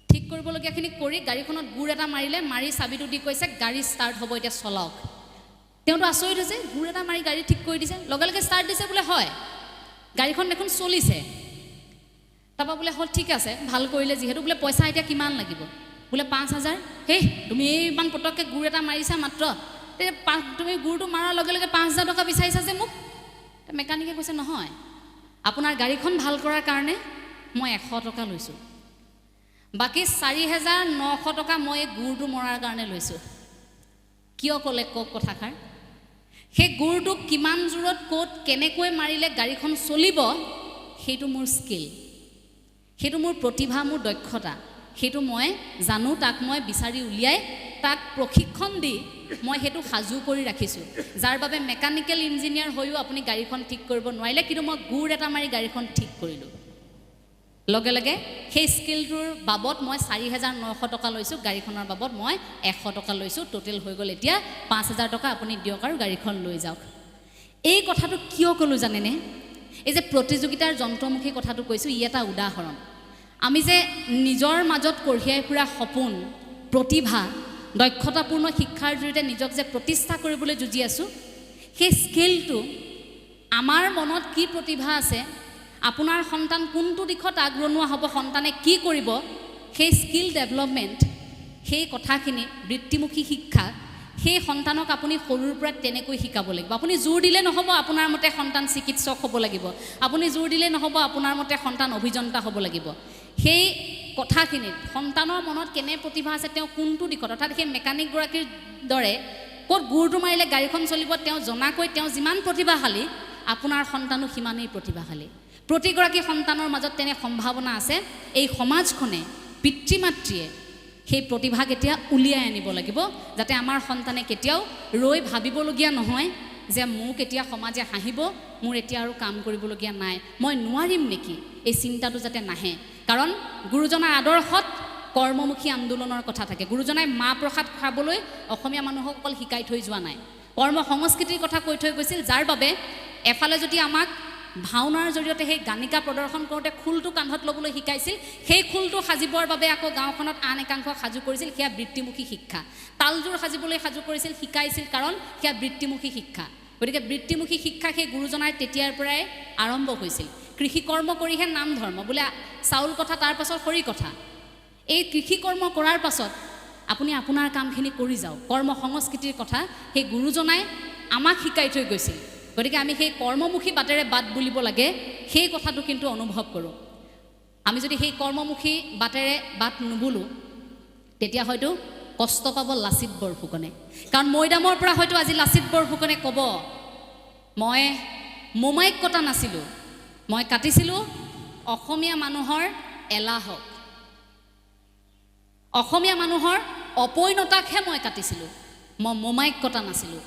ঠিক কৰিবলগীয়াখিনি কৰি গাড়ীখনত গুৰ এটা মাৰিলে মাৰি চাবিটো দি কৈছে গাড়ী ষ্টাৰ্ট হ'ব এতিয়া চলাওক তেওঁতো আচৰিত হৈছে গুৰ এটা মাৰি গাড়ী ঠিক কৰি দিছে লগে লগে ষ্টাৰ্ট দিছে বোলে হয় গাড়ীখন দেখোন চলিছে তাৰপৰা বোলে হ'ল ঠিক আছে ভাল কৰিলে যিহেতু বোলে পইচা এতিয়া কিমান লাগিব বোলে 5,000 হেই তুমি ইমান পটককৈ গুৰ এটা মাৰিছা মাত্ৰ তুমি গুৰটো মাৰাৰ লগে লগে 5,000 টকা বিচাৰিছা যে মোক মেকানিকে কৈছে নহয় আপোনাৰ গাড়ীখন ভাল কৰাৰ কাৰণে মই 100 টকা লৈছোঁ বাকী 4,900 টকা মই গুৰটো মৰাৰ কাৰণে লৈছোঁ কিয় ক'লে কওক কথাষাৰ সেই গুৰটো কিমান জোৰত ক'ত কেনেকৈ মাৰিলে গাড়ীখন চলিব সেইটো মোৰ স্কিল সেইটো মোৰ প্ৰতিভা মোৰ দক্ষতা সেইটো মই জানো তাক মই বিচাৰি উলিয়াই তাক প্ৰশিক্ষণ দি মই সেইটো সাজু কৰি ৰাখিছোঁ যাৰ বাবে মেকানিকেল ইঞ্জিনিয়াৰ হৈও আপুনি গাড়ীখন ঠিক কৰিব নোৱাৰিলে কিন্তু মই গুৰ এটা মাৰি গাড়ীখন ঠিক কৰিলোঁ লগে লগে সেই স্কিলটোৰ বাবদ মই 4,900 টকা লৈছোঁ গাড়ীখনৰ বাবদ মই 100 টকা লৈছোঁ টোটেল হৈ গ'ল এতিয়া 5,000 টকা আপুনি দিয়ক আৰু গাড়ীখন লৈ যাওক এই কথাটো কিয় ক'লোঁ জানেনে এই যে প্ৰতিযোগিতাৰ যন্ত্ৰমুখী কথাটো কৈছোঁ ই এটা উদাহৰণ আমি যে নিজৰ মাজত কঢ়িয়াই ফুৰা সপোন প্ৰতিভা দক্ষতাপূৰ্ণ শিক্ষাৰ জৰিয়তে নিজক যে প্ৰতিষ্ঠা কৰিবলৈ যুঁজি আছোঁ সেই স্কিলটো আমাৰ মনত কি প্ৰতিভা আছে আপোনাৰ সন্তান কোনটো দিশত আগৰণুৱা হ'ব সন্তানে কি কৰিব সেই স্কিল ডেভেলপমেণ্ট সেই কথাখিনি বৃত্তিমুখী শিক্ষা সেই সন্তানক আপুনি সৰুৰ পৰা তেনেকৈ শিকাব লাগিব আপুনি জোৰ দিলে নহ'ব আপোনাৰ মতে সন্তান চিকিৎসক হ'ব লাগিব আপুনি জোৰ দিলে নহ'ব আপোনাৰ মতে সন্তান অভিযন্তা হ'ব লাগিব সেই কথাখিনিত সন্তানৰ মনত কেনে প্ৰতিভা আছে তেওঁ কোনটো দিশত অৰ্থাৎ সেই মেকানিকগৰাকীৰ দৰে ক'ত গুৰটো মাৰিলে গাড়ীখন চলিব তেওঁ জনাকৈ তেওঁ যিমান প্ৰতিভাশালী আপোনাৰ সন্তানো সিমানেই প্ৰতিভাশালী প্ৰতিগৰাকী সন্তানৰ মাজত তেনে সম্ভাৱনা আছে এই সমাজখনে পিতৃ মাতৃয়ে সেই প্ৰতিভাক এতিয়া উলিয়াই আনিব লাগিব যাতে আমাৰ সন্তানে কেতিয়াও ৰৈ ভাবিবলগীয়া নহয় যে মোক এতিয়া সমাজে হাঁহিব মোৰ এতিয়া আৰু কাম কৰিবলগীয়া নাই মই নোৱাৰিম নেকি এই চিন্তাটো যাতে নাহে কাৰণ গুৰুজনাৰ আদৰ্শত কৰ্মমুখী আন্দোলনৰ কথা থাকে গুৰুজনাই মাহ প্ৰসাদ খাবলৈ অসমীয়া মানুহক অকল শিকাই থৈ যোৱা নাই কৰ্ম সংস্কৃতিৰ কথা কৈ থৈ গৈছিল যাৰ বাবে এফালে যদি আমাক ভাওনাৰ জৰিয়তে সেই গানিকা প্ৰদৰ্শন কৰোঁতে খোলটো কান্ধত ল'বলৈ শিকাইছিল সেই খোলটো সাজিবৰ বাবে আকৌ গাঁওখনত আন একাংশ সাজু কৰিছিল সেয়া বৃত্তিমুখী শিক্ষা তালযোৰ সাজিবলৈ সাজু কৰিছিল শিকাইছিল কাৰণ সেয়া বৃত্তিমুখী শিক্ষা গতিকে বৃত্তিমুখী শিক্ষা সেই গুৰুজনাৰ তেতিয়াৰ পৰাই আৰম্ভ হৈছিল কৃষি কৰ্ম কৰিহে নাম ধৰ্ম বোলে চাউল কথা তাৰ পাছত খৰি কথা এই কৃষি কৰ্ম কৰাৰ পাছত আপুনি আপোনাৰ কামখিনি কৰি যাওক কৰ্ম সংস্কৃতিৰ কথা সেই গুৰুজনাই আমাক শিকাই থৈ গৈছিল গতিকে আমি সেই কৰ্মমুখী বাটেৰে বাট বুলিব লাগে সেই কথাটো কিন্তু অনুভৱ কৰোঁ আমি যদি সেই কৰ্মমুখী বাটেৰে বাট নুবুলো তেতিয়া হয়তো কষ্ট পাব লাচিত বৰফুকনে কাৰণ মৈদামৰ পৰা হয়তো আজি লাচিত বৰফুকনে ক'ব মই মোমাইক কটা নাছিলোঁ মই কাটিছিলোঁ অসমীয়া মানুহৰ এলাহক অসমীয়া মানুহৰ অপৈণতাকহে মই কাটিছিলোঁ মই মোমাইক কটা নাছিলোঁ